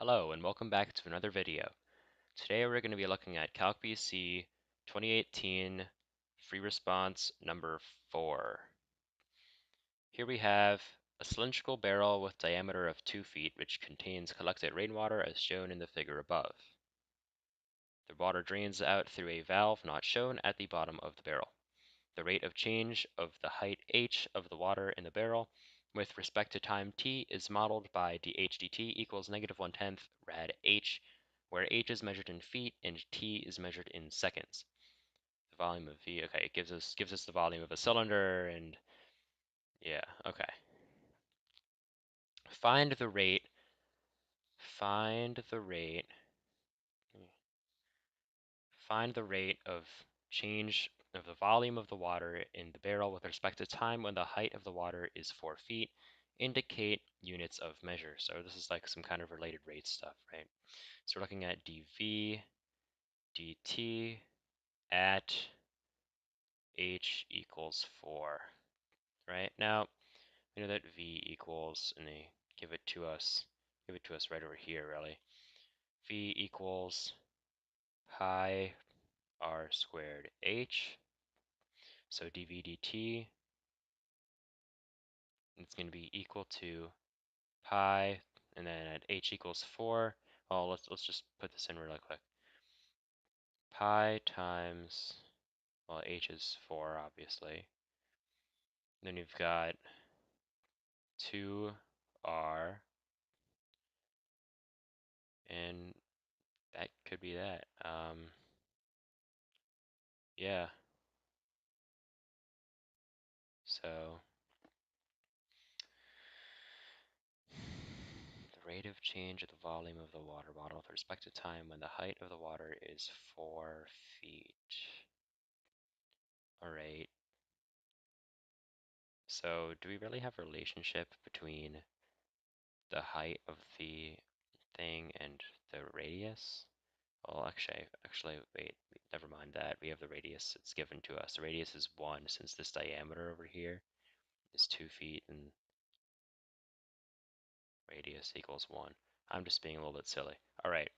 Hello and welcome back to another video. Today we're going to be looking at Calc BC 2018 free response number 4. Here we have a cylindrical barrel with diameter of 2 feet which contains collected rainwater as shown in the figure above. The water drains out through a valve not shown at the bottom of the barrel. The rate of change of the height h of the water in the barrel with respect to time t is modeled by dh dt equals -1/10 rad h, where h is measured in feet and t is measured in seconds. The volume of V, okay, it gives us the volume of a cylinder, and yeah, okay. Find the rate of change of the volume of the water in the barrel with respect to time when the height of the water is 4 feet. Indicate units of measure. So this is like some kind of related rate stuff, right? So we're looking at dV dt at h equals 4, right? Now, we know that V equals, and they give it to us right over here, really. V equals pi r squared h. So dV dt, it's going to be equal to pi, and then at h equals 4, well, let's just put this in really quick. Pi times, well, h is 4, obviously. Then you've got 2r, and that could be that. Yeah, so the rate of change of the volume of the water bottle with respect to time when the height of the water is 4 feet. All right. So do we really have a relationship between the height of the thing and the radius? Well, actually, wait, never mind that. We have the radius it's given to us. The radius is 1 since this diameter over here is 2 feet and radius equals 1. I'm just being a little bit silly. All right.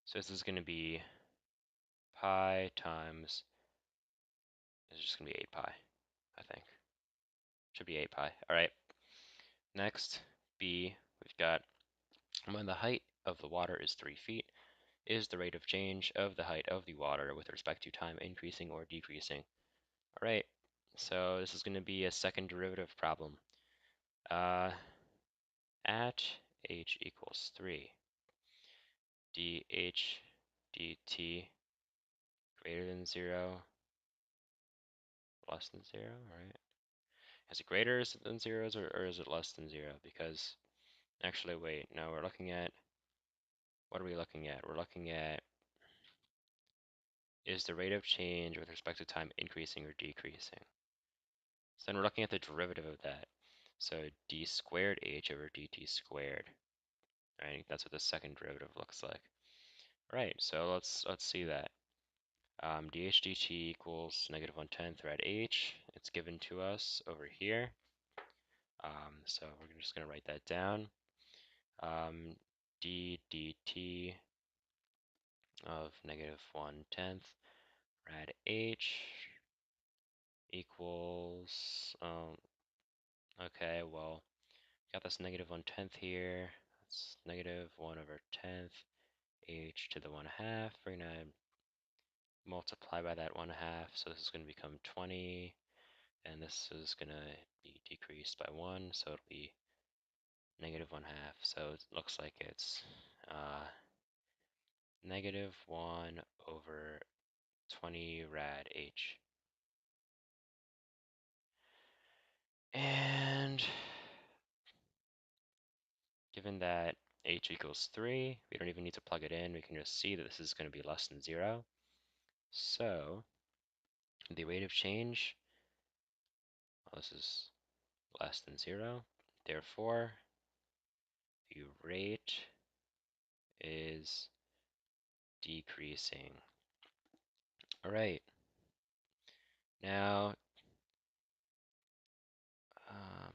So this is going to be pi times, it's just going to be 8 pi, I think. Should be 8 pi. All right. Next, B, we've got when the height of the water is 3 feet, is the rate of change of the height of the water with respect to time increasing or decreasing? All right. So this is going to be a second derivative problem. At h equals 3, dh dt greater than 0, less than 0, right? Is it greater than 0 or is it less than 0? Because, actually, wait, no, we're looking at, what are we looking at? We're looking at, is the rate of change with respect to time increasing or decreasing? So then we're looking at the derivative of that. So d squared h over dt squared, right? That's what the second derivative looks like. Right, so let's see that. dh dt equals -1/10 rad h. It's given to us over here. So we're just going to write that down. D dt of -1/10 rad h equals, okay, well, got this -1/10 here. That's -1/10 h to the 1/2. We're going to multiply by that 1/2, so this is going to become 20, and this is going to be decreased by 1, so it'll be -1/2. So it looks like it's -1/20 rad h. And given that h equals 3, we don't even need to plug it in. We can just see that this is going to be less than 0. So the rate of change, well, this is less than 0. Therefore, the rate is decreasing. All right. Now,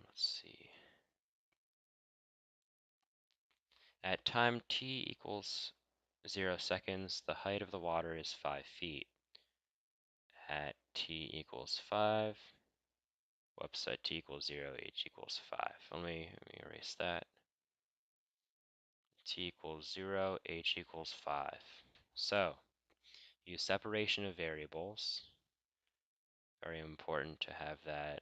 let's see. At time t equals 0 seconds, the height of the water is 5 feet. At t equals 5, whoops, at t equals 0, h equals 5. Let me erase that. T equals 0, h equals 5. So, use separation of variables. Very important to have that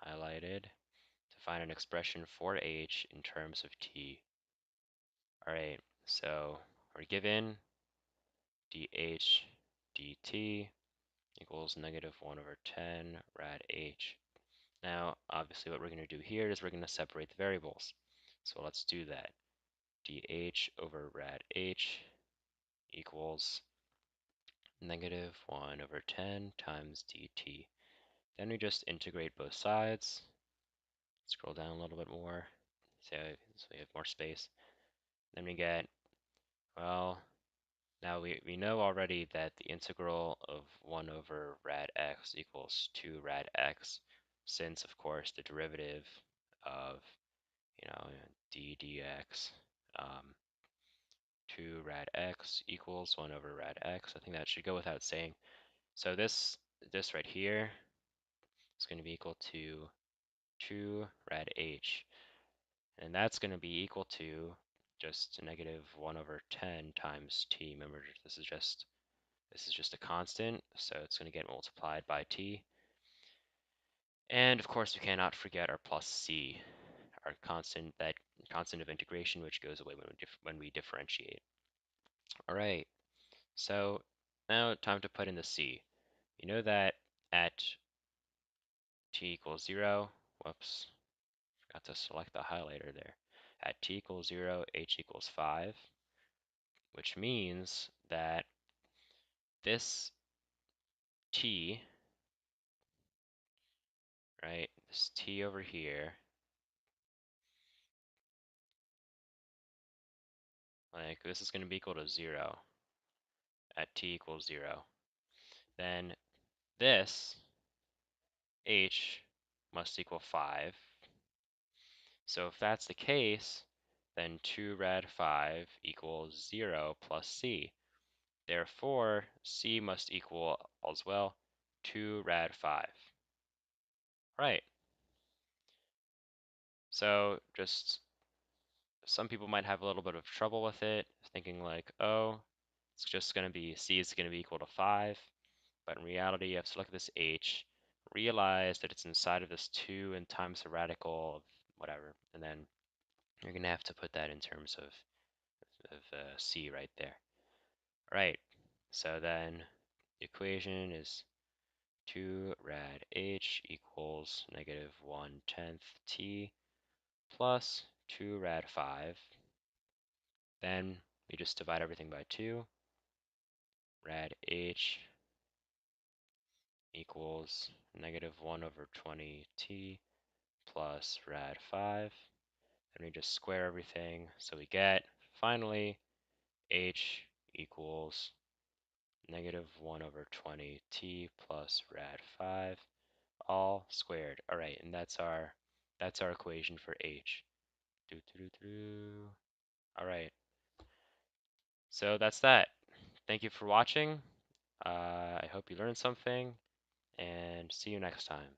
highlighted to find an expression for h in terms of t. Alright, so we're given dh dt equals negative 1 over 10 rad h. Now, obviously what we're going to do here is we're going to separate the variables. So let's do that. dh over rad h equals negative 1 over 10 times dt. Then we just integrate both sides. Scroll down a little bit more so we have more space. Then we get, well, now we know already that the integral of 1 over rad x equals 2 rad x, since, of course, the derivative of, d dx, 2 rad x equals 1 over rad x. I think that should go without saying. So this right here is going to be equal to 2 rad h. And that's going to be equal to just negative 1 over 10 times t. Remember, this is just a constant, so it's going to get multiplied by t. And of course, we cannot forget our plus c, our constant, that constant of integration, which goes away when we differentiate. All right, so now time to put in the c. You know that at t equals 0, whoops, forgot to select the highlighter there. At t equals 0, h equals 5, which means that this t, right, this t over here, like this is going to be equal to 0 at t equals 0. Then this h must equal 5. So if that's the case, then 2 rad 5 equals 0 plus c. Therefore, c must equal as well 2 rad 5. Right. So just some people might have a little bit of trouble with it, thinking like, oh, it's just going to be c is going to be equal to 5. But in reality, you have to look at this h, realize that it's inside of this 2 and times the radical of whatever, and then you're going to have to put that in terms of c right there. All right, so then the equation is 2 rad h equals negative 1/10 t plus 2 rad 5. Then we just divide everything by 2. Rad h equals negative 1 over 20 t plus rad 5. Then we just square everything. So we get, finally, h equals negative 1 over 20 t plus rad 5, all squared. All right, and that's our equation for h. All right, so that's that. Thank you for watching. I hope you learned something, and see you next time.